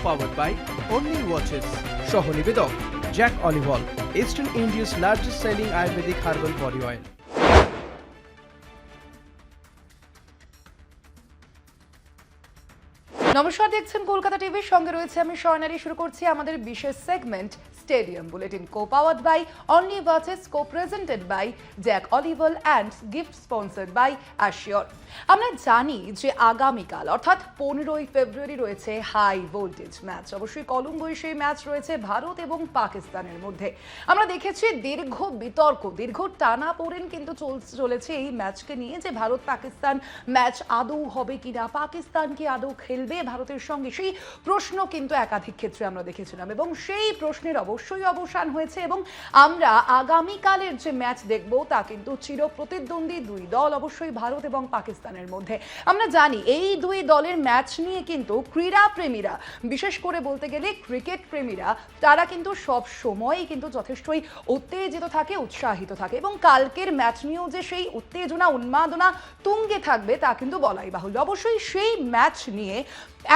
powered by Only Watches. সহ নিবেদক Jack অলিভল, Eastern India's largest selling Ayurvedic herbal body oil. নমস্কার, দেখছেন কলকাতা টিভির সঙ্গে রয়েছে আমি স্বর্ণালী। শুরু করছি আমাদের বিশেষ segment stadium bulletin, co-powered by only watches, co-presented by Jack Olivol and gift sponsored by Assure. আমরা জানি যে আগামীকাল অর্থাৎ 15ই ফেব্রুয়ারি রয়েছে হাই ভোল্টেজ ম্যাচ। অবশ্যই কলম্বোয় সেই ম্যাচ রয়েছে ভারত এবং পাকিস্তানের মধ্যে। আমরা দেখেছি দীর্ঘ বিতর্ক, দীর্ঘ টানাপোড়েন কিন্তু চলেছে এই ম্যাচকে নিয়ে, যে ভারত পাকিস্তান ম্যাচ আদৌ হবে কিনা, পাকিস্তান কি আদৌ খেলবে ভারতের সঙ্গে, সেই প্রশ্ন কিন্তু একাধিক ক্ষেত্রে আমরা দেখেছিলাম এবং সেই প্রশ্নের অবশ্যই অবসান হয়েছে এবং আমরা আগামীকালের যে ম্যাচ দেখব তা কিন্তু চির প্রতিদ্বন্দ্বী দুই দল, অবশ্যই ভারত এবং পাকিস্তানের মধ্যে। আমরা জানি এই দুই দলের ম্যাচ নিয়ে কিন্তু ক্রীড়া প্রেমীরা, বিশেষ করে বলতে গেলে ক্রিকেট প্রেমীরা, তারা কিন্তু সব সময়ই কিন্তু যথেষ্টই উত্তেজিত থাকে, উৎসাহিত থাকে এবং কালকের ম্যাচ নিয়েও যে সেই উত্তেজনা উন্মাদনা তুঙ্গে থাকবে তা কিন্তু বলাই বাহুল্য। অবশ্যই সেই ম্যাচ নিয়ে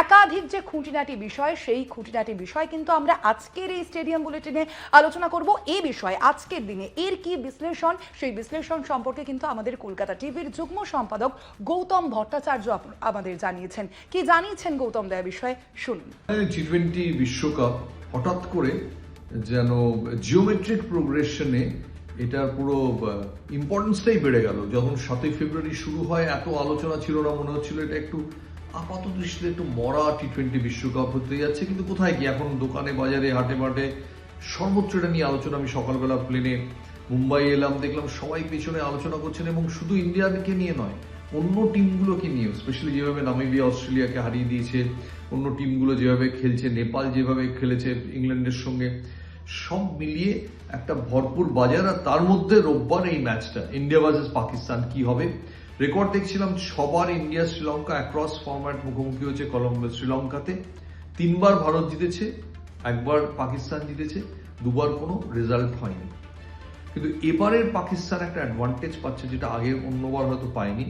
একাধিক যে খুঁটিনাটি বিষয়, সেই খুঁটিনাটি বিষয় কিন্তু আমরা আজকের এই স্টেডিয়াম বুলেটিনে আলোচনা করব। এই বিষয়ে আজকের দিনে এর কি বিশ্লেষণ, সেই বিশ্লেষণ সম্পর্কে কিন্তু আমাদের কলকাতা টিভির যুগ্ম সম্পাদক গৌতম ভট্টাচার্য আমাদের জানিয়েছেন। কি জানিয়েছেন গৌতম দা বিষয়ে শুনুন। টি20 বিশ্বকাপ হঠাৎ করে যেন জিওমেট্রিক প্রোগ্রেশনে এটার পুরো ইম্পর্টেন্সটাই বেড়ে গেল। যখন 7ই ফেব্রুয়ারি শুরু হয় এত আলোচনা ছিল না, মনে হচ্ছিল এটা একটু আপাত দৃষ্টিতে একটু মরা টি20 বিশ্বকাপ হতে যাচ্ছে, কিন্তু কোথায় কি এখন দোকানে বাজারে হাটে মাঠে সর্বোচ্চ এটা নিয়ে আলোচনা। আমি সকালবেলা প্লেনে মুম্বাই এলাম, দেখলাম সবাই পেছনে আলোচনা করছেন এবং শুধু ইন্ডিয়াকে নিয়ে নয়, অন্য টিমগুলোকে নিয়ে, স্পেশালি যেভাবে নামিবিয়া অস্ট্রেলিয়াকে হারিয়ে দিয়েছে, অন্য টিমগুলো যেভাবে খেলছে, নেপাল যেভাবে খেলেছে ইংল্যান্ডের সঙ্গে, সব মিলিয়ে একটা ভরপুর বাজার। আর তার মধ্যে রোববার এই ম্যাচটা ইন্ডিয়া ভার্সেস পাকিস্তান কি হবে। রেকর্ড দেখছিলাম সবার ইন্ডিয়া শ্রীলঙ্কা অ্যাক্রস ফরম্যাট মুখোমুখি হয়েছে কলম্বো শ্রীলঙ্কাতে। 3বার ভারত জিতেছে, 1বার পাকিস্তান জিতেছে, 2বার কোনো রেজাল্ট হয়নি। কিন্তু এবারের পাকিস্তান একটা অ্যাডভান্টেজ পাচ্ছে যেটা আগে অন্যবার হয়তো পায়নি।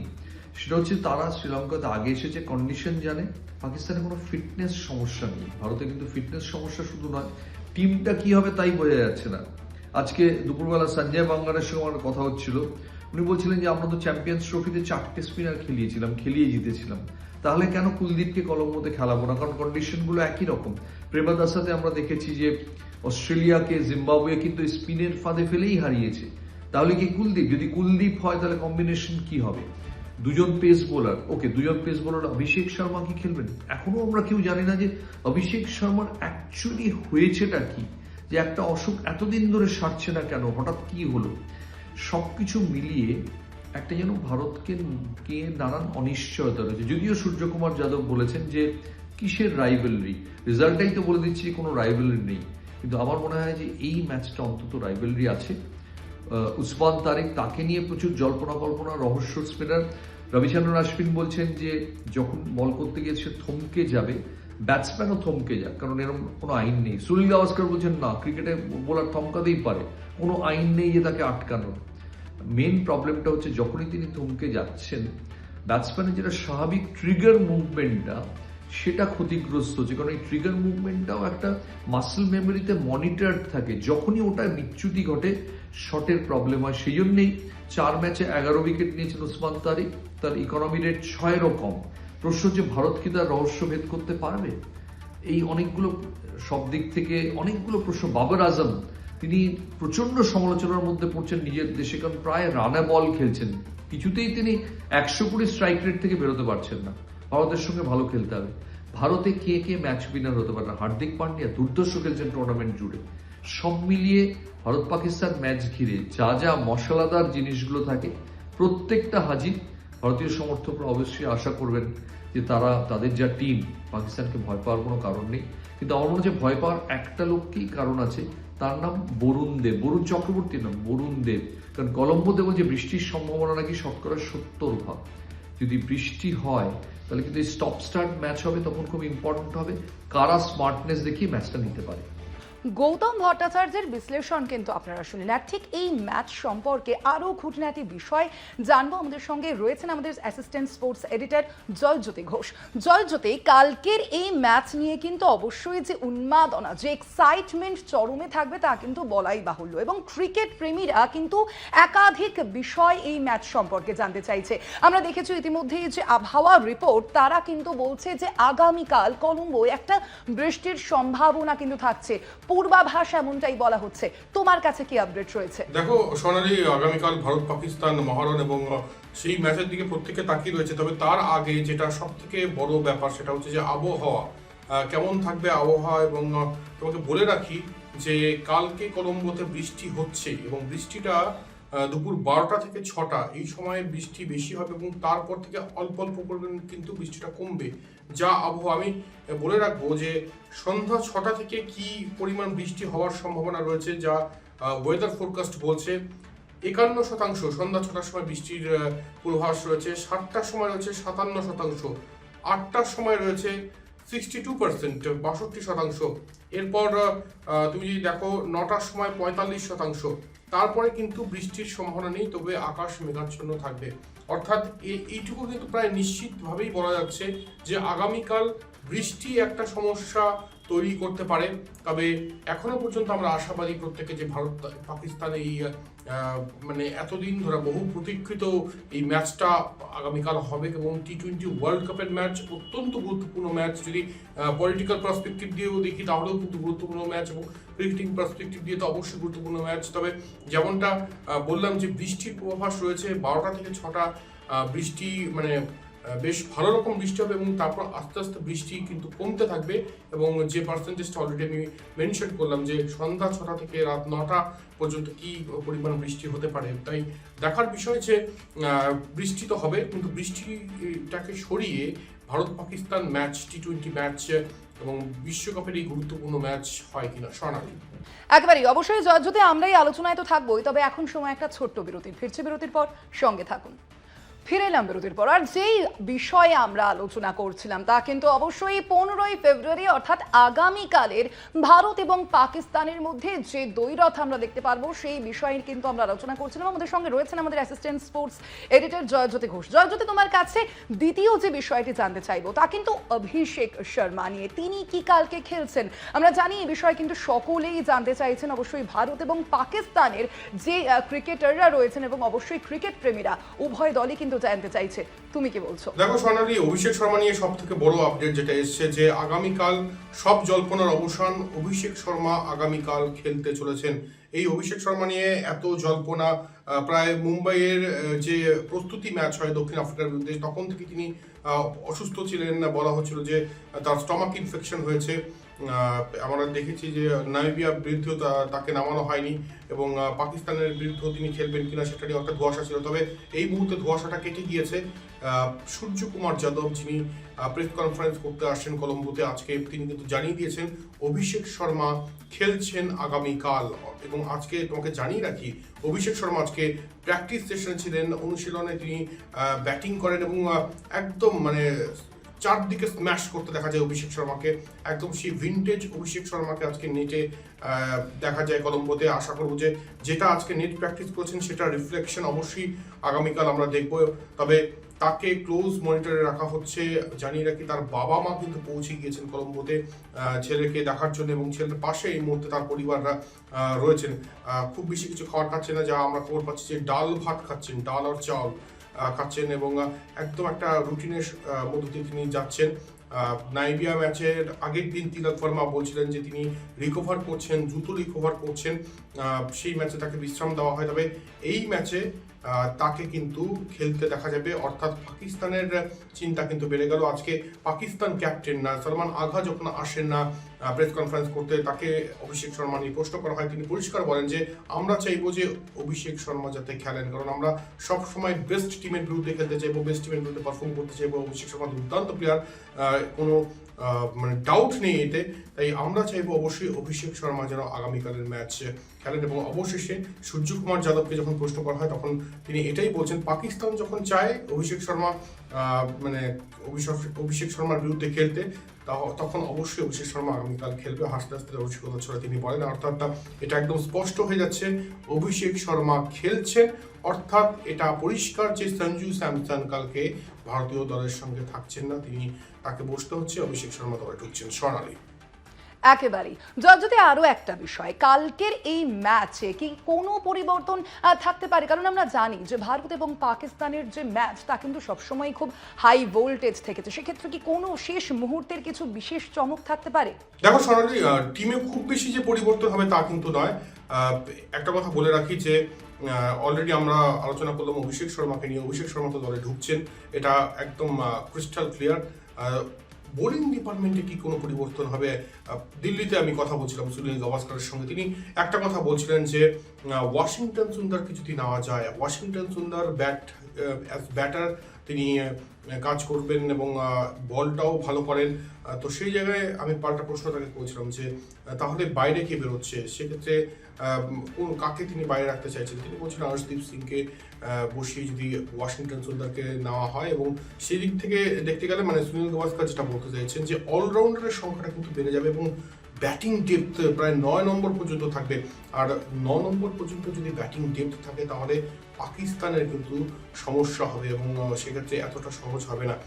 সেটা হচ্ছে তারা শ্রীলঙ্কাতে আগে এসেছে, কন্ডিশন জানে, পাকিস্তানে কোনো ফিটনেস সমস্যা নেই। ভারতে কিন্তু ফিটনেস সমস্যা শুধু নয়, টিমটা কি হবে তাই বোঝা যাচ্ছে না। আজকে দুপুরবেলা সঞ্জয় বাঙ্গারের সঙ্গে আমার কথা হচ্ছিল, উনি বলছিলেন যে আমরা তো চ্যাম্পিয়ন্স ট্রফিতে 4টে স্পিনার খেলিয়ে জিতেছিলাম, তাহলে কেন কুলদীপকে কলম্বোতে খেলাবো না? কারণ কন্ডিশনগুলো একই রকম। প্রেমাদাসাতে আমরা দেখেছি যে অস্ট্রেলিয়াকে, জিম্বাবুয়ে কিন্তু স্পিনের ফাঁদে ফেলেই হারিয়েছে। তাহলে কি কুলদীপ, যদি কুলদীপ হয় তাহলে কম্বিনেশন কি হবে? দুজন পেস বোলার, ওকে, দুজন পেস বোলার, অভিষেক শর্মা কি খেলবেন? এখনো আমরা কেউ জানি না যে অভিষেক শর্মার অ্যাকচুয়ালি হয়েছেটা কি, যে একটা অসুখ এতদিন ধরে সারছে না কেন, হঠাৎ কি হলো। সবকিছু মিলিয়ে একটা যেন ভারতকে নানান অনিশ্চয়তা রয়েছে। যদিও সূর্যকুমার যাদব বলেছেন যে কিসের রাইভেলরি, রেজাল্টটাই তো বলে দিচ্ছি কোনো রাইভেলরি নেই। কিন্তু আমার মনে হয় যে এই ম্যাচটা অন্তত রাইভেলরি আছে। উসমান তারিক, তাকে নিয়ে প্রচুর জল্পনা কল্পনা, রহস্য স্পিনার। রবিচন্দ্রন অশ্বিন বলছেন যে যখন বল করতে গিয়ে সে থমকে যাবে, ব্যাটসম্যানও থমকে যাক, কারণ এরকম কোনো আইন নেই। সুনীল গাভাস্কর বলছেন না, ক্রিকেটে বোলার থমকাতেই পারে, কোনো আইন নেই যে তাকে আটকানোর। মেন প্রবলেমটা হচ্ছে যখনই তিনি থমকে যাচ্ছেন, ব্যাটসম্যানের যেটা স্বাভাবিক ট্রিগার মুভমেন্টটা সেটা ক্ষতিগ্রস্ত হচ্ছে। কারণ এই ট্রিগার মুভমেন্টটাও একটা মাসল মেমোরিতে মনিটর থাকে, যখনই ওটা বিচ্যুতি ঘটে শটের প্রবলেম হয়। সেই জন্যেই 4 ম্যাচে 11 উইকেট নিয়েছেন উসমান তারিক, তার ইকোনমি রেট 6-এরও কম। প্রশ্ন হচ্ছে ভারত কি তার রহস্য ভেদ করতে পারবে? এই অনেকগুলো সব দিক থেকে অনেকগুলো প্রশ্ন। বাবর আজম, তিনি প্রচন্ড সমালোচনার মধ্যে পড়ছেন নিজের দেশে, কারণ প্রায় রানে বল খেলছেন, কিছুতেই তিনি 120 স্ট্রাইক রেট থেকে বেরোতে পারছেন না। ভারতের সঙ্গে ভালো খেলতে হবে। ভারতে কে কে ম্যাচ উইনার হতে পারে না? হার্দিক পান্ডিয়া দুর্ধর্ষ খেলছেন টুর্নামেন্ট জুড়ে। সব মিলিয়ে ভারত পাকিস্তান ম্যাচ ঘিরে যা যা মশলাদার জিনিসগুলো থাকে প্রত্যেকটা হাজির। ভারতীয় সমর্থকরা অবশ্যই আশা করবেন যে তারা, তাদের যা টিম, পাকিস্তানকে ভয় পাওয়ার কোনো কারণ নেই। কিন্তু আমার মনে হচ্ছে ভয় পাওয়ার একটা লোককেই কারণ আছে, তার নাম বরুণ দেব। বরুণ চক্রবর্তীর নাম বরুণ দেব। কারণ কলম্বোতে বলছে বৃষ্টির সম্ভাবনা নাকি 70%। যদি বৃষ্টি হয় তাহলে কিন্তু স্টপ স্টার্ট ম্যাচ হবে, তখন খুব ইম্পর্টেন্ট হবে কারা স্মার্টনেস দেখিয়ে ম্যাচটা নিতে পারে। গৌতম ভট্টাচার্যের বিশ্লেষণ কিন্তু আপনারা শুনলেন। আর ঠিক এই ম্যাচ সম্পর্কে আরও খুঁটিনাটি বিষয় জানবো। আমাদের সঙ্গে রয়েছেন আমাদের assistant sports editor Joyjyoti Ghosh. Joyjyoti, কালকের এই ম্যাচ নিয়ে কিন্তু অবশ্যই যে উন্মাদনা, যে এক্সাইটমেন্ট চরমে থাকবে তা কিন্তু বলাই বাহুল্য, এবং ক্রিকেট প্রেমীরা কিন্তু একাধিক বিষয় এই ম্যাচ সম্পর্কে জানতে চাইছে। আমরা দেখেছি ইতিমধ্যেই যে আবহাওয়া রিপোর্ট, তারা কিন্তু বলছে যে আগামীকাল কলম্বোয় একটা বৃষ্টির সম্ভাবনা কিন্তু থাকছে, পূর্বাভাস এমনটাই বলা হচ্ছে। তোমার কাছে কি আপডেট রয়েছে? দেখো সোনালী, আগামীকাল ভারত পাকিস্তান মহারণ এবং সেই ম্যাচের দিকে প্রত্যেকে তাকিয়ে রয়েছে। তবে তার আগে যেটা সব থেকে বড় ব্যাপার সেটা হচ্ছে যে আবহাওয়া কেমন থাকবে আবহাওয়া। এবং তোমাকে বলে রাখি যে কালকে কলম্বোতে বৃষ্টি হচ্ছে এবং বৃষ্টিটা দুপুর 12টা থেকে 6টা এই সময়ে বৃষ্টি বেশি হবে এবং তারপর থেকে অল্প অল্প পরিমাণ কিন্তু বৃষ্টিটা কমবে। যা আবহাওয়া আমি বলে রাখবো যে সন্ধ্যা 6টা থেকে কি পরিমাণ বৃষ্টি হওয়ার সম্ভাবনা রয়েছে, যা ওয়েদার ফোরকাস্ট বলছে 51%। সন্ধ্যা 6টার সময় বৃষ্টির পূর্বাভাস রয়েছে, 7টার সময় রয়েছে 57%, 8টার সময় রয়েছে 62%, 62%। এরপর তুমি যদি দেখো 9টার সময় 45%। তারপরে কিন্তু বৃষ্টির সম্ভাবনা নেই, তবে আকাশ মেঘাচ্ছন্ন থাকবে। অর্থাৎ এইটুকু কিন্তু প্রায় নিশ্চিতভাবেই বলা যাচ্ছে যে আগামীকাল বৃষ্টি একটা সমস্যা তৈরি করতে পারে। তবে এখনো পর্যন্ত আমরা আশাবাদী প্রত্যেকে যে ভারত পাকিস্তান এই মানে এতদিন ধরে বহু প্রতীক্ষিত এই ম্যাচটা আগামীকাল হবে এবং টি-20 ওয়ার্ল্ড কাপের ম্যাচ, অত্যন্ত গুরুত্বপূর্ণ ম্যাচ। যদি পলিটিক্যাল পার্সপেক্টিভ দিয়েও দেখি তাহলেও কিন্তু গুরুত্বপূর্ণ ম্যাচ, এবং ক্রিকেটিং পার্সপেক্টিভ দিয়ে তো অবশ্যই গুরুত্বপূর্ণ ম্যাচ। তবে যেমনটা বললাম যে বৃষ্টির পূর্বাভাস রয়েছে 12টা থেকে 6টা বৃষ্টি, মানে বেশ ভালো রকম বৃষ্টি হবে এবং তারপর আস্তে আস্তে বৃষ্টি কিন্তু কমতে থাকবে। এবং যে পার্সেন্টেজটা অলরেডি আমি মেনশন করলাম যে সন্ধ্যা 6টা থেকে রাত 9টা পর্যন্ত কি পরিমাণ বৃষ্টি হতে পারে। তাই দেখার বিষয় যে বৃষ্টি তো হবে, কিন্তু বৃষ্টিটাকে সরিয়ে ভারত পাকিস্তান ম্যাচ, টি-20 ম্যাচ এবং বিশ্বকাপের এই গুরুত্বপূর্ণ ম্যাচ হয় কিনা। সোনালী, একেবারেই, অবশ্যই জয়জ্যোতি, আমরাই আলোচনায় তো থাকবোই। তবে এখন সময় একটা ছোট্ট বিরতির। ফিরছে বিরতির পর, সঙ্গে থাকুন। ফিরে এলাম বিরতির পর। আর যেই বিষয়ে আমরা আলোচনা করছিলাম তা কিন্তু অবশ্যই 15ই ফেব্রুয়ারি অর্থাৎ আগামীকালের ভারত এবং পাকিস্তানের মধ্যে যে দ্বৈরথ আমরা দেখতে পারবো সেই বিষয়ে কিন্তু আমরা আলোচনা করছিলাম। আমাদের সঙ্গে রয়েছেন আমাদের assistant sports editor Joyjyoti Ghosh. Joyjyoti, তোমার কাছে দ্বিতীয় যে বিষয়টি জানতে চাইবো তা কিন্তু অভিষেক শর্মা নিয়ে। তিনি কি কালকে খেলছেন? আমরা জানি এই বিষয়ে কিন্তু সকলেই জানতে চাইছেন, অবশ্যই ভারত এবং পাকিস্তানের যে ক্রিকেটাররা রয়েছেন এবং অবশ্যই ক্রিকেট প্রেমীরা উভয় দলই কিন্তু জানতে চাইছে। তুমি কি বলছো? দেখো সোনালী, অভিষেক শর্মা নিয়ে সব থেকে বড় আপডেট যেটা এসছে যে আগামীকাল সব জল্পনার অবসান, অভিষেক শর্মা আগামীকাল খেলতে চলেছেন। এই অভিষেক শর্মা নিয়ে এত জল্পনা, প্রায় মুম্বাইয়ের যে প্রস্তুতি ম্যাচ হয় দক্ষিণ আফ্রিকার বিরুদ্ধে তখন থেকে তিনি অসুস্থ ছিলেন। বলা হচ্ছিল যে তার স্টমাক ইনফেকশন হয়েছে। আমরা দেখেছি যে নামিবিয়ার বিরুদ্ধেও তাকে নামানো হয়নি এবং পাকিস্তানের বিরুদ্ধেও তিনি খেলবেন কিনা সেটা নিয়ে একটা ধোঁয়াশা ছিল। তবে এই মুহূর্তে ধোঁয়াশাটা কেটে গিয়েছে। সূর্যকুমার যাদব, যিনি প্রেস কনফারেন্স করতে আসছেন কলম্বোতে আজকে, তিনি কিন্তু জানিয়ে দিয়েছেন অভিষেক শর্মা খেলছেন আগামীকাল। এবং আজকে তোমাকে জানিয়ে রাখি, অভিষেক শর্মা আজকে প্র্যাকটিস সেশনে ছিলেন, অনুশীলনে তিনি ব্যাটিং করেন এবং একদম মানে চারদিকে স্ম্যাশ করতে দেখা যায় অভিষেক শর্মাকে। একদম সেই ভিনটেজ অভিষেক শর্মাকে আজকে নেটে দেখা যায় কলম্বোতে। আশা করবো যে যেটা আজকে নেট প্র্যাকটিস করেছেন সেটা রিফ্লেকশন অবশ্যই আগামীকাল আমরা দেখবো। তবে তাকে ক্লোজ মনিটরে রাখা হচ্ছে। জানিয়ে রাখি তার বাবা মা কিন্তু পৌঁছে গিয়েছেন কলম্বোতে ছেলেকে দেখার জন্য এবং ছেলের পাশে এই মুহূর্তে তার পরিবাররা রয়েছেন। খুব বেশি কিছু খাবার খাচ্ছে না, যা আমরা খবর পাচ্ছি যে ডাল ভাত খাচ্ছেন, ডাল আর চাল খাচ্ছেন এবং একদম একটা রুটিনের মধ্য দিয়ে তিনি যাচ্ছেন। নাইবিয়া ম্যাচের আগের দিন তিলক ভার্মা বলছিলেন যে তিনি রিকভার করছেন, দ্রুত রিকভার করছেন, সেই ম্যাচে তাকে বিশ্রাম দেওয়া হয়। তবে এই ম্যাচে তাকে কিন্তু খেলতে দেখা যাবে, অর্থাৎ পাকিস্তানের চিন্তা কিন্তু বেড়ে গেল। আজকে পাকিস্তান ক্যাপ্টেন না সলমান আগা যখন আসেন না প্রেস কনফারেন্স করতে, তাকে অভিষেক শর্মা নিয়ে প্রশ্ন করা হয়। তিনি পরিষ্কার বলেন যে আমরা চাইবো যে অভিষেক শর্মা যাতে খেলেন, কারণ আমরা সব সময় বেস্ট টিমের বিরুদ্ধে খেলতে চাইবো, বেস্ট টিমের বিরুদ্ধে পারফর্ম করতে চাইবো। অভিষেক শর্মা দুর্দান্ত প্লেয়ার, কোনো মানে ডাউট নেই এতে। তাই আমরা চাইবো অবশ্যই অভিষেক শর্মা যেন আগামীকালের ম্যাচ খেলেন। এবং অবশেষে সূর্যকুমার যাদবকে যখন প্রশ্ন করা হয় তখন তিনি এটাই বলছেন, পাকিস্তান যখন চায় অভিষেক শর্মা মানে অভিষেক শর্মার বিরুদ্ধে খেলতে, তখন অবশ্যই অভিষেক শর্মা আগামীকাল খেলবে। হাসতে হাসতে রসিকতা ছড়া তিনি বলেন, অর্থাৎ এটা একদম স্পষ্ট হয়ে যাচ্ছে অভিষেক শর্মা খেলছেন, অর্থাৎ এটা পরিষ্কার যে সঞ্জু স্যামসন কালকে ভারতীয় দলের সঙ্গে থাকছেন না, তাকে বসতে হচ্ছে, অভিষেক শর্মা দলে ঢুকছেন। স্বর্ণালী একেবারেই। যদি আরো একটা বিষয়, কালকের এই ম্যাচে কি কোনো পরিবর্তন থাকতে পারে? কারণ আমরা জানি যে ভারত এবং পাকিস্তানের যে ম্যাচ তা কিন্তু সবসময় খুব হাই ভোল্টেজ থেকেছে, সেক্ষেত্রে কি কোনো শেষ মুহূর্তের কিছু বিশেষ চমক থাকতে পারে? দেখো সোনালী, টিমে খুব বেশি যে পরিবর্তন হবে তা কিন্তু নয়। একটা কথা বলে রাখি যে অলরেডি আমরা আলোচনা করলাম অভিষেক শর্মাকে নিয়ে, অভিষেক শর্মা তো দলে ঢুকছেন, এটা একদম ক্রিস্টাল ক্লিয়ার। বোলিং ডিপার্টমেন্টে কি কোনো পরিবর্তন হবে? দিল্লিতে আমি কথা বলছিলাম সুনীল গাভাস্করের সঙ্গে, তিনি একটা কথা বলছিলেন যে ওয়াশিংটন সুন্দরকে যদি নেওয়া যায়, ওয়াশিংটন সুন্দর ব্যাটার তিনি কাজ করবেন এবং বলটাও ভালো করেন। তো সেই জায়গায় আমি পাল্টা প্রশ্ন তাকে করেছিলাম যে তাহলে বাইরে কে বেরোচ্ছে, সেক্ষেত্রে কাকে তিনি বাইরে রাখতে চাইছেন। তিনি বলছিলেন আর্শদীপ সিংকে বসিয়ে যদি ওয়াশিংটন সুন্দরকে নেওয়া হয়, এবং সেই দিক থেকে দেখতে গেলে মানে সুনীল গাভাস্কর যেটা বলতে চাইছেন যে অলরাউন্ডারের সংখ্যাটা কিন্তু বেড়ে যাবে এবং ব্যাটিং ডেপথ প্রায় 9 নম্বর পর্যন্ত থাকবে। আর 9 নম্বর পর্যন্ত যদি ব্যাটিং ডেপথ থাকে তাহলে পাকিস্তানের কিন্তু সমস্যা হবে এবং সেক্ষেত্রে এতটা সহজ হবে না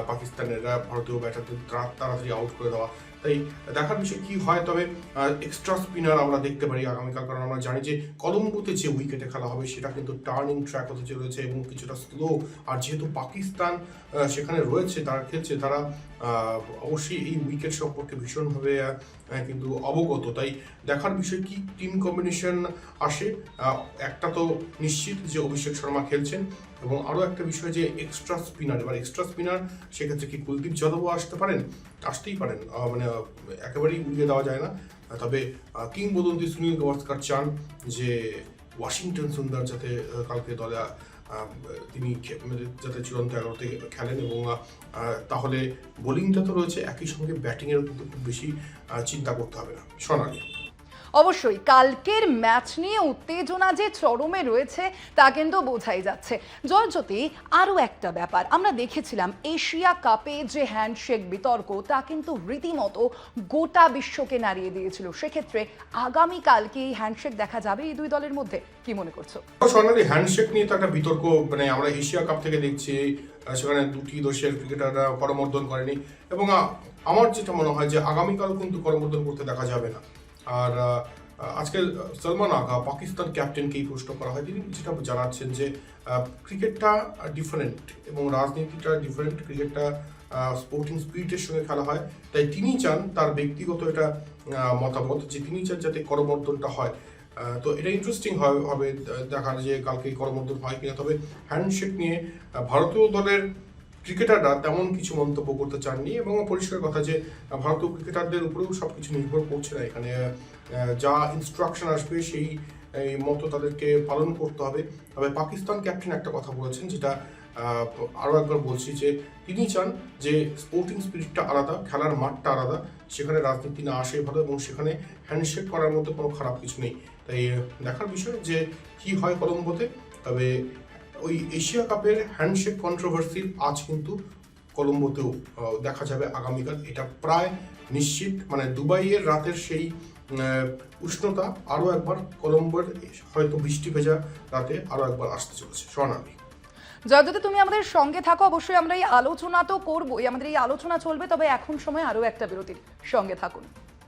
পাকিস্তানেরা ভারতীয় ব্যাটারদের তাড়াতাড়ি আউট করে দেওয়া। তাই দেখার বিষয় কি হয়। তবে এক্সট্রা স্পিনার আমরা দেখতে পারি আগামীকাল, কারণ আমরা জানি যে কলম্বোতে যে উইকেটে খেলা হবে সেটা কিন্তু টার্নিং ট্র্যাক হতে চলেছে এবং কিছুটা স্লো। আর যেহেতু পাকিস্তান সেখানে রয়েছে, তারা খেলছে, তারা অবশ্যই এই উইকেট সম্পর্কে ভীষণভাবে কিন্তু অবগত। তাই দেখার বিষয় কি টিম কম্বিনেশন আসে। একটা তো নিশ্চিত যে অভিষেক শর্মা খেলছেন, এবং আরও একটা বিষয় যে এক্সট্রা স্পিনার, এবার এক্সট্রা স্পিনার সেক্ষেত্রে কি কুলদীপ যাদবও আসতেই পারেন, মানে একেবারেই উড়িয়ে দেওয়া যায় না। তবে কিংবদন্তি সুনীল গাভাস্কর চান যে ওয়াশিংটন সুন্দর যাতে কালকে দলে তিনি যাতে চূড়ান্ত 11তে খেলেন, এবং তাহলে বোলিংটা তো রয়েছে, একই সঙ্গে ব্যাটিংয়েরও কিন্তু খুব বেশি চিন্তা করতে হবে না। সোনালী অবশ্যই কালকের ম্যাচ নিয়ে উত্তেজনা যে চরমে রয়েছে তা কিন্তু বোঝাই যাচ্ছে। জয়জ্যোতি, আরও একটা ব্যাপার আমরা দেখেছিলাম এশিয়া কাপে যে হ্যান্ডশেক বিতর্ক তা কিন্তু রীতিমতো গোটা বিশ্বকে নাড়িয়ে দিয়েছিল। সেক্ষেত্রে আগামীকাল কি এই হ্যান্ডশেক দেখা যাবে এই দুই দলের মধ্যে, কি মনে করছো? সোনালী, হ্যান্ডশেক নিয়ে তো একটা বিতর্ক মানে আমরা এশিয়া কাপ থেকে দেখছি, সেখানে দুটি দেশের ক্রিকেটাররা করমর্দন করেনি, এবং আমার যেটা মনে হয় যে আগামীকাল কিন্তু করমর্দন করতে দেখা যাবে না। আর আজকে সলমান আগা পাকিস্তান ক্যাপ্টেনকেই প্রশ্ন করা হয়, তিনি যেটা জানাচ্ছেন যে ক্রিকেটটা ডিফারেন্ট এবং রাজনীতিটা ডিফারেন্ট, ক্রিকেটটা স্পোর্টিং স্পিরিটের সঙ্গে খেলা হয়। তাই তিনি চান, তার ব্যক্তিগত এটা মতামত যে তিনি চান যাতে করমর্দনটা হয়। তো এটা ইন্টারেস্টিং হবে দেখার যে কালকে করমর্দন হয় কিনা। তবে হ্যান্ডশেক নিয়ে ভারতীয় দলের ক্রিকেটাররা তেমন কিছু মন্তব্য করতে চাননি, এবং পরিষ্কার কথা যে ভারতীয় ক্রিকেটারদের উপরেও সবকিছু নির্ভর করছে না, এখানে যা ইনস্ট্রাকশন আসবে সেই মতো তাদেরকে পালন করতে হবে। তবে পাকিস্তান ক্যাপ্টেন একটা কথা বলেছেন, যেটা আরও একবার বলছি যে তিনি চান যে স্পোর্টিং স্পিরিটটা আলাদা, খেলার মাঠটা আলাদা, সেখানে রাজনীতি না আসে ভালো, এবং সেখানে হ্যান্ডশেক করার মধ্যে কোনো খারাপ কিছু নেই। তাই দেখার বিষয় যে কি হয় কলম্বোতে। তবে ওই এশিয়া কাপের হ্যান্ডশেক কন্ট্রোভার্সি আজ কিন্তু কলম্বোতেও দেখা যাবে আগামীকাল, এটা প্রায় নিশ্চিত। মানে দুবাইয়ের রাতের সেই উষ্ণতা আরও একবার কলম্বোর হয়তো বৃষ্টি ভেজা রাতে আরও একবার আসতে চলেছে। স্বর্ণালী, জয়জ্যোতি, তুমি আমাদের সঙ্গে থাকো, অবশ্যই আমরা এই আলোচনা তো করবোই, আমাদের এই আলোচনা চলবে, তবে এখন সময় আরও একটা বিরতির, সঙ্গে থাকুন।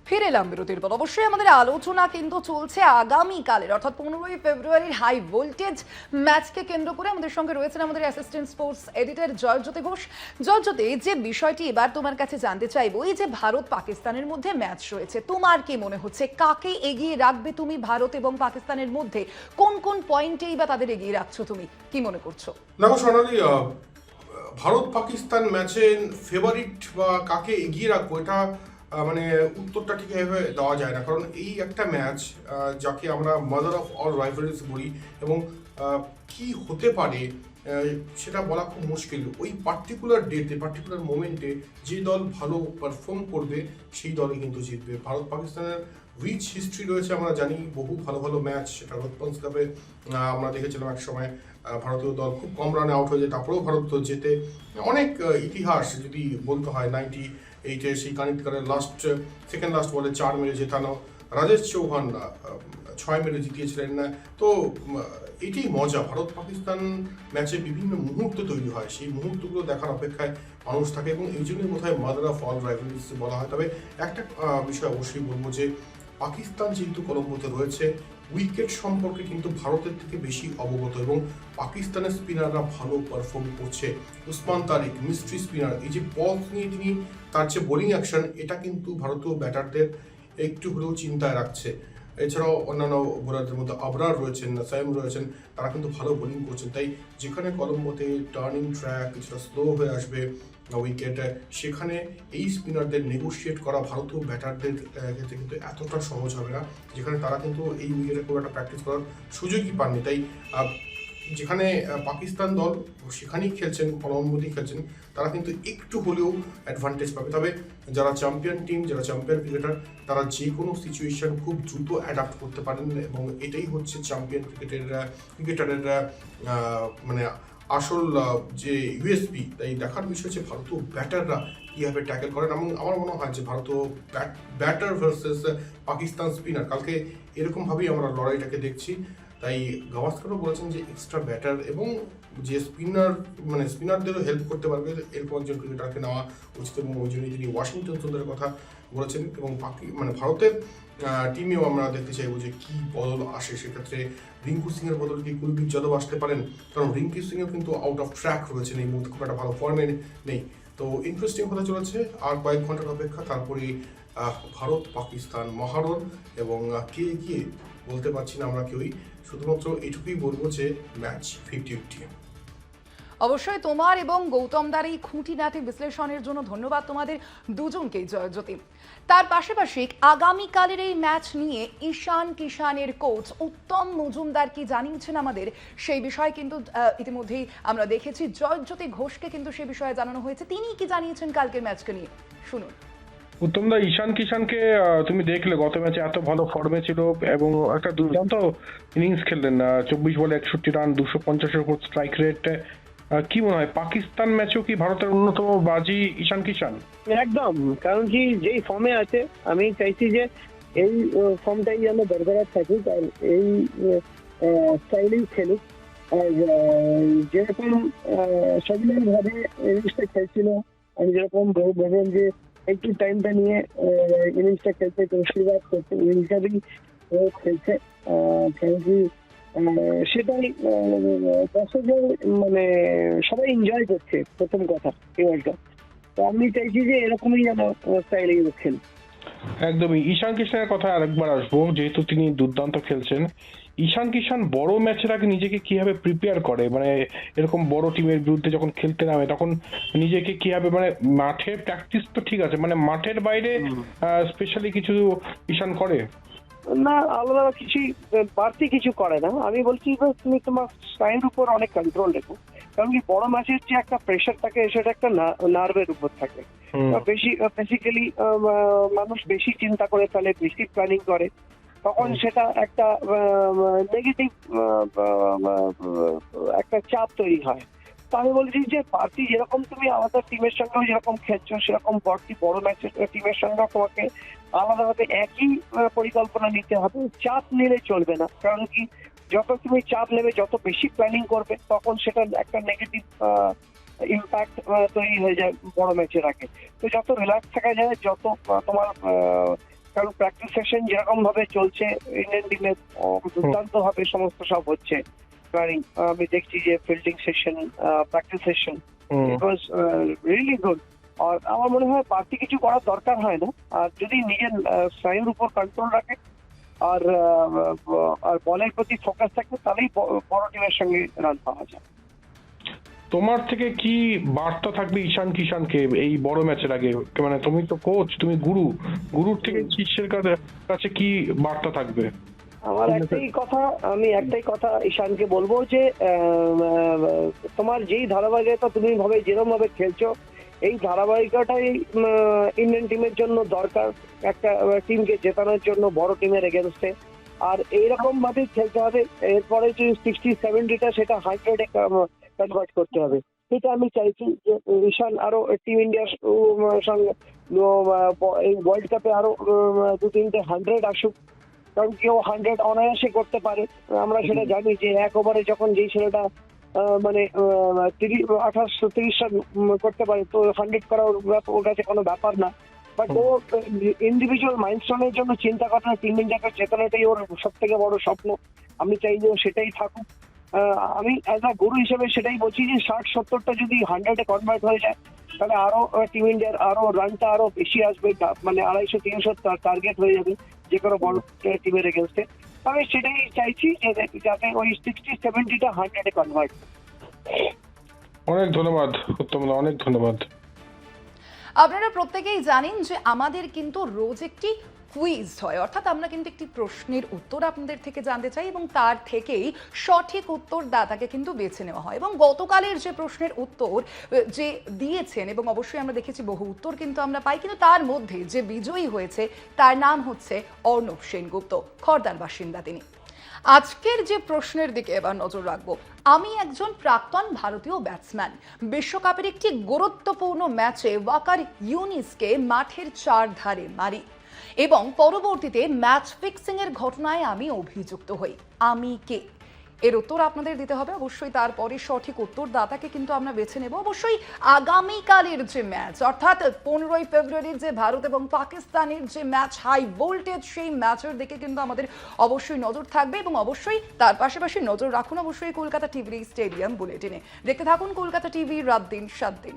ফিরে এলাম বিরতির পর। অবশ্যই আমাদের আলোচনা কিন্তু চলছে আগামীকালের অর্থাৎ 15ই ফেব্রুয়ারির হাই ভোল্টেজ ম্যাচকে কেন্দ্র করে। আমাদের সঙ্গে রয়েছেন আমাদের assistant sports editor Joyjyoti Ghosh. Joyjyoti, যে বিষয়টি এবার তোমার কাছে জানতে চাইবো, এই যে ভারত পাকিস্তানের মধ্যে ম্যাচ রয়েছে, তোমার কি মনে হচ্ছে কাকে এগিয়ে রাখবে তুমি ভারত এবং পাকিস্তানের মধ্যে? কোন কোন পয়েন্টেই বা তাদের এগিয়ে রাখছো, তুমি কি মনে করছো? দেখো সোনালী, ভারত পাকিস্তান ম্যাচের ফেভারিট বা কাকে এগিয়ে রাখবো, এটা মানে উত্তরটা ঠিক এভাবে দেওয়া যায় না, কারণ এই একটা ম্যাচ যাকে আমরা মাদার অফ অল রাইভালরিজ বলি, এবং কি হতে পারে সেটা বলা খুব মুশকিল। ওই পার্টিকুলার ডেটে, পার্টিকুলার মোমেন্টে যে দল ভালো পারফর্ম করবে সেই দলই কিন্তু জিতবে। ভারত পাকিস্তানের রিচ হিস্ট্রি রয়েছে, আমরা জানি বহু ভালো ভালো ম্যাচ, সেটা রোদপঞ্চ কাপে আমরা দেখেছিলাম এক সময়, ভারতীয় দল খুব কম রানে আউট হয়ে যায়, তারপরেও ভারত জেতে। অনেক ইতিহাস যদি বলতে হয়, 98-এ সেই কানিতকারের সেকেন্ড লাস্ট বলে 4 মেরে জেতানো, রাজেশ চৌহান 6 মেরে জিতিয়েছিলেন। তো এটাই মজা, ভারত পাকিস্তান ম্যাচে বিভিন্ন মুহূর্ত তৈরি হয়, সেই মুহূর্তগুলো দেখার অপেক্ষায় মানুষ থাকে এবং এই জন্যই বোধহয় মাদার অফ অল রাইভালরিজ বলা হয়। তবে একটা বিষয় অবশ্যই বলবো যে পাকিস্তান যেহেতু কলম্বোতে রয়েছে, উইকেট সম্পর্কে কিন্তু ভারতের থেকে বেশি অবগত এবং পাকিস্তানের স্পিনাররা ভালো পারফর্ম করছে। উসমান তারিক মিস্ট্রি স্পিনার, এই যে পথ নিয়ে তিনি তার যে বোলিং অ্যাকশন, এটা কিন্তু ভারতীয় ব্যাটারদের একটু হলেও চিন্তায় রাখছে। এছাড়াও অন্যান্য বোলারদের মধ্যে আবরার রয়েছেন, সাইম রয়েছেন, তারা কিন্তু ভালো বোলিং করছেন। তাই যেখানে কলম্বোতে টার্নিং ট্র্যাক কিছুটা স্লো হয়ে আসবে উইকেট, সেখানে এই স্পিনারদের নেগোশিয়েট করা ভারতীয় ব্যাটারদের ক্ষেত্রে কিন্তু এতটা সহজ হবে না, যেখানে তারা কিন্তু এই উইকেটে খুব একটা প্র্যাকটিস করার সুযোগই পাননি। তাই যেখানে পাকিস্তান দল সেখানেই খেলছেন, কলম্বোতেই খেলছেন, তারা কিন্তু একটু হলেও অ্যাডভান্টেজ পাবে। তবে যারা চ্যাম্পিয়ন টিম, যারা চ্যাম্পিয়ন ক্রিকেটার, তারা যে কোনো সিচুয়েশন খুব দ্রুত অ্যাডাপ্ট করতে পারেন এবং এটাই হচ্ছে চ্যাম্পিয়ন ক্রিকেটারের মানে আসল যে ইউএসপি। তাই দেখার বিষয় হচ্ছে ভারতীয় ব্যাটাররা কীভাবে ট্যাকেল করেন এবং আমার মনে হয় যে ভারতীয় ব্যাটার ভার্সেস পাকিস্তান স্পিনার, কালকে এরকমভাবেই আমরা লড়াইটাকে দেখছি। তাই গাভাস্করও বলেছেন যে এক্সট্রা ব্যাটার এবং যে স্পিনারদেরও হেল্প করতে পারবে এরকম একজন ক্রিকেটারকে নেওয়া উচিত এবং ওই জন্যই তিনি ওয়াশিংটন সুন্দরের কথা বলেছেন। এবং ভারতের টিমেও আমরা দেখতে চাইবো যে কী বদল আসে। সেক্ষেত্রে রিঙ্কু সিংয়ের বদল কি কুলদীপ যাদব আসতে পারেন, কারণ রিঙ্কু সিংও কিন্তু আউট অফ ট্র্যাক রয়েছেন, এই মুহূর্তে খুব একটা ভালো ফর্মে নেই। তো ইন্টারেস্টিং হতে চলেছে, আর কয়েক ঘন্টার অপেক্ষা, তারপরে ভারত পাকিস্তান মহারণ এবং কে এগিয়ে বলতে পারছি না আমরা কেউই, শুধুমাত্র এটুকুই বলবো যে ম্যাচ 50-50। অবশ্যই তোমার এবং গৌতম দার এই খুঁটিনাটি বিশ্লেষণের জন্য ধন্যবাদ তোমাদের দুজনকেই, জয়জ্যোতি। তার পাশাপাশি আগামীকালের এই ম্যাচ নিয়ে ঈশান কিষানের কোচ উত্তম মজুমদার কি জানিয়েছেন আমাদের, সেই বিষয়ে কিন্তু ইতিমধ্যেই আমরা দেখেছি। জয়জ্যোতি ঘোষকে কিন্তু সে বিষয়ে জানানো হয়েছে, তিনি কি জানিয়েছেন কালকের ম্যাচকে নিয়ে, শুনুন। উত্তমদা, ঈশান কিষানকে তুমি দেখলে গত ম্যাচে এত ভালো ফর্মে ছিল এবং একটা দুর্দান্ত ইনিংস খেললেন, 24 বলে 61 রান, 250-এর উপর স্ট্রাইক রেট। কি মনে হয় পাকিস্তান ম্যাচেও কি ভারতের অন্যতম বাজি ঈশান কিষান? একদম, কারণ কি যেই ফর্মে আছে, আমি চাইছি যে এই ফর্মটাই যেন বরকরার থাকুক আর এই স্টাইলেই খেলুক। আর যেরকম স্বাধীনভাবে ইনিংসটা খেলছিল, আমি যেরকম বলবেন যে একটু টাইমটা নিয়ে ইনিংসটা খেলতে শুরুয়াত করতে, ওই হিসাবেই খেলছে। কারণ কি সেটাই দর্শকদের সবাই এনজয় করছে প্রথম কথা এই ওয়ার্ল্ড কাপ। তো আমি চাইছি যে এরকমই যেন স্টাইলে খেলি। একদমই। ঈশান কিষানের কথা আরেকবার আসবো, যেহেতু তিনি দুর্দান্ত খেলছেন। ঈশান কিষান বড় ম্যাচের আগে নিজেকে কিভাবে প্রিপেয়ার করে, এরকম বড় টিমের বিরুদ্ধে যখন খেলতে নামে তখন নিজেকে কিভাবে, মাঠে প্র্যাকটিস তো ঠিক আছে, মাঠের বাইরে স্পেশালি কিছু ঈশান করে না, আলাদা কিছুই বাড়তি কিছু করে না। আমি বলছি তুমি তোমার স্নায়ুর উপর অনেক কন্ট্রোল রেখো, কারণ কি বড় ম্যাচের যে একটা প্রেশার থাকে সেটা একটা নার্ভের উপর থাকে। বেসিক্যালি মানুষ বেশি চিন্তা করে ফেলে, বেশি প্ল্যানিং করে, তখন সেটা একটা নেগেটিভ একটা চাপ তৈরি হয়। তো আমি বলছি যে বাড়তি যেরকম তুমি আমাদের টিমের সঙ্গেও যেরকম খেলছো, সেরকম বড় ম্যাচের টিমের সঙ্গে তোমাকে আলাদাভাবে একই পরিকল্পনা নিতে হবে। চাপ নিলে চলবে না, কারণ কি যত তুমি চাপ নেবে, যত বেশি প্ল্যানিং করবে, তখন সেটা একটা নেগেটিভ ইম্প্যাক্ট তৈরি হয়ে যায় বড় ম্যাচের আগে। তো যত রিল্যাক্স থাকা যায়, যত তোমার কারণ প্র্যাকটিস সেশন যেরকম ভাবে চলছে ইন্ডিয়ান টিমের, দুর্দান্ত ভাবে সমস্ত সব হচ্ছে। আমি দেখছি যে fielding session, practice session, it was really good. আর আমার মনে হয় বাড়তি কিছু করার দরকার হয় না, আর যদি নিজের স্নায়ুর উপর কন্ট্রোল রাখে আর বলের প্রতি ফোকাস থাকে, তাহলেই বড় টিমের সঙ্গে রান পাওয়া যায়। তোমার থেকে কি বার্তা থাকবে ঈশান কিষানকে এই বড় ম্যাচের আগে? তুমি তো কোচ, তুমি গুরুর থেকে শিষ্যের কাছে কি বার্তা থাকবে? আমার একটাই কথা ঈশানকে বলবো যে তোমার যেই ধারাবাহিকতা তুমি যেরকম ভাবে খেলছো, এই ধারাবাহিকতাই ইন্ডিয়ান টিমের জন্য দরকার, একটা টিমকে জেতানোর জন্য বড় টিমের এগেনস্টে। আর এইরকম ভাবে খেলতে হবে। এরপরে যে 60-70টা সেটা 100-এ কনভার্ট করতে হবে। সেটা আমি চাইছি যে ঈশান আরো টিম ইন্ডিয়ার সঙ্গে এই ওয়ার্ল্ড কাপে আরো 2-3টে 100 আসুক, কারণ কেউ 100 অনায়াসে করতে পারে। আমরা সেটা জানি যে এক ওভারে যখন যেই ছেলেটা মানে 28-30 রান করতে পারে, তো 100 করা ওর কাছে কোনো ব্যাপার না। বাট ও ইন্ডিভিজুয়াল মাইলস্টোনের জন্য চিন্তা করে টিম ইন্ডিয়াকে জেতানোটাই ওর সব থেকে বড় স্বপ্ন। আমি চাই যে ও সেটাই থাকুক। আমি অ্যাজ আ গুরু হিসেবে সেটাই বলছি যে 60-70টা যদি 100-এ কনভার্ট হয়ে যায়, তাহলে আরো টিম ইন্ডিয়ার আরো রানটা আরো বেশি আসবে, মানে 250-300 টার্গেট হয়ে যাবে যে কোনো বড় টিমের এগেনস্টে। আমি সেটাই চাইছি যে যাতে ওই 60-70টা 100-এ কনভার্ট। অনেক ধন্যবাদ উত্তমদা, অনেক ধন্যবাদ। আপনারা প্রত্যেকেই জানেন যে আমাদের কিন্তু রোজ একটি কুইজ হয়, অর্থাৎ আমরা কিন্তু একটি প্রশ্নের উত্তর আপনাদের থেকে জানতে চাই এবং তার থেকেই সঠিক উত্তরদাতাকে কিন্তু বেছে নেওয়া হয়। এবং গতকালের যে প্রশ্নের উত্তর যে দিয়েছেন, এবং অবশ্যই আমরা দেখেছি বহু উত্তর কিন্তু আমরা পাই, কিন্তু তার মধ্যে যে বিজয়ী হয়েছে তার নাম হচ্ছে অর্ণব সেনগুপ্ত, খড়দার বাসিন্দা তিনি। আজকের যে প্রশ্নের দিকে এবার নজর রাখবো। আমি একজন প্রাক্তন ভারতীয় ব্যাটসম্যান। বিশ্বকাপের একটি গুরুত্বপূর্ণ ম্যাচে ওয়াকার ইউনিসকে মাঠের চারধারে মারি এবং পরবর্তীতে ম্যাচ ফিক্সিং এর ঘটনায় আমি অভিযুক্ত হই। আমি কে? এর উত্তর আপনাদের দিতে হবে। অবশ্যই তারপরে সঠিক উত্তরদাতাকে কিন্তু আমরা বেছে নেব। অবশ্যই আগামীকালের যে ম্যাচ, অর্থাৎ 15ই ফেব্রুয়ারির যে ভারত এবং পাকিস্তানের যে ম্যাচ, হাই ভোল্টেজ, সেই ম্যাচের দিকে কিন্তু আমাদের অবশ্যই নজর থাকবে এবং অবশ্যই তার পাশাপাশি নজর রাখুন অবশ্যই কলকাতা টিভি স্টেডিয়াম বুলেটিনে। দেখতে থাকুন কলকাতা টিভি, রাত দিন 7 দিন।